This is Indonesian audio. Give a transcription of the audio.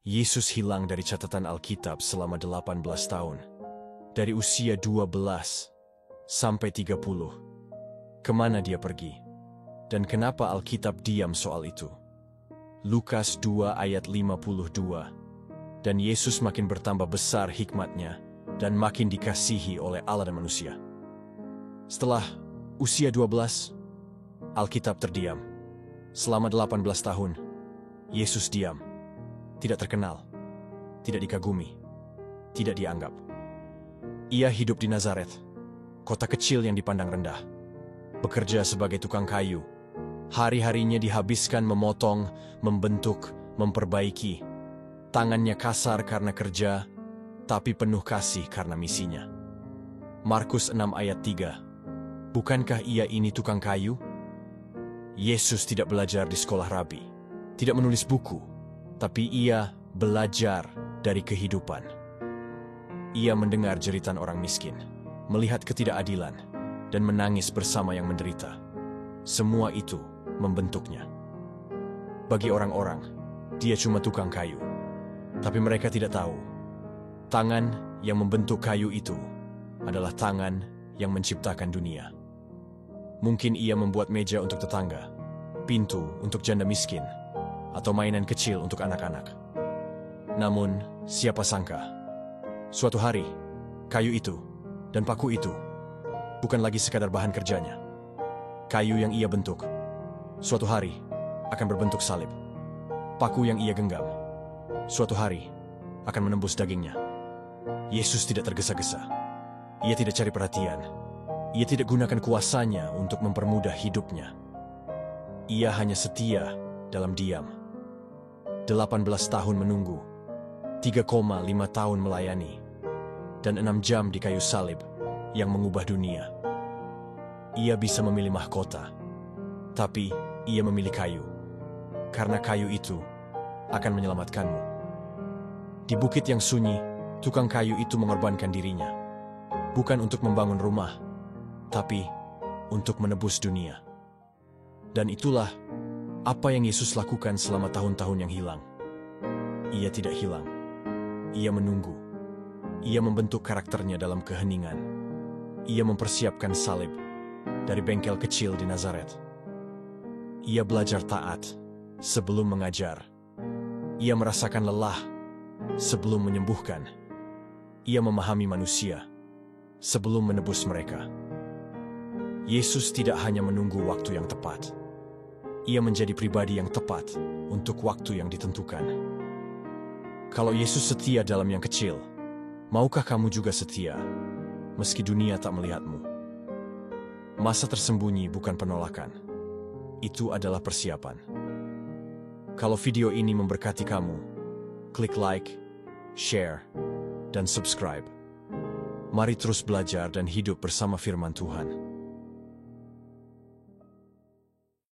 Yesus hilang dari catatan Alkitab selama 18 tahun. Dari usia 12 sampai 30. Kemana dia pergi? Dan kenapa Alkitab diam soal itu? Lukas 2 ayat 52. Dan Yesus makin bertambah besar hikmatnya dan makin dikasihi oleh Allah dan manusia. Setelah usia 12, Alkitab terdiam. Selama 18 tahun, Yesus diam. Tidak terkenal, tidak dikagumi, tidak dianggap. Ia hidup di Nazaret, kota kecil yang dipandang rendah. Bekerja sebagai tukang kayu. Hari-harinya dihabiskan memotong, membentuk, memperbaiki. Tangannya kasar karena kerja, tapi penuh kasih karena misinya. Markus 6 ayat 3. Bukankah ia ini tukang kayu? Yesus tidak belajar di sekolah rabi, tidak menulis buku, tapi ia belajar dari kehidupan. Ia mendengar jeritan orang miskin, melihat ketidakadilan, dan menangis bersama yang menderita. Semua itu membentuknya. Bagi orang-orang, dia cuma tukang kayu. Tapi mereka tidak tahu, tangan yang membentuk kayu itu adalah tangan yang menciptakan dunia. Mungkin ia membuat meja untuk tetangga, pintu untuk janda miskin, atau mainan kecil untuk anak-anak. Namun, siapa sangka, suatu hari, kayu itu dan paku itu bukan lagi sekadar bahan kerjanya. Kayu yang ia bentuk, suatu hari akan berbentuk salib. Paku yang ia genggam, suatu hari akan menembus dagingnya. Yesus tidak tergesa-gesa. Ia tidak cari perhatian. Ia tidak gunakan kuasanya untuk mempermudah hidupnya. Ia hanya setia dalam diam. 18 tahun menunggu, 3,5 tahun melayani, dan 6 jam di kayu salib yang mengubah dunia. Ia bisa memilih mahkota, tapi ia memilih kayu, karena kayu itu akan menyelamatkanmu. Di bukit yang sunyi, tukang kayu itu mengorbankan dirinya, bukan untuk membangun rumah, tapi untuk menebus dunia. Dan itulah apa yang Yesus lakukan selama tahun-tahun yang hilang. Ia tidak hilang. Ia menunggu. Ia membentuk karakternya dalam keheningan. Ia mempersiapkan salib dari bengkel kecil di Nazaret. Ia belajar taat sebelum mengajar. Ia merasakan lelah sebelum menyembuhkan. Ia memahami manusia sebelum menebus mereka. Yesus tidak hanya menunggu waktu yang tepat. Ia menjadi pribadi yang tepat untuk waktu yang ditentukan. Kalau Yesus setia dalam yang kecil, maukah kamu juga setia, meski dunia tak melihatmu? Masa tersembunyi bukan penolakan. Itu adalah persiapan. Kalau video ini memberkati kamu, klik like, share, dan subscribe. Mari terus belajar dan hidup bersama firman Tuhan.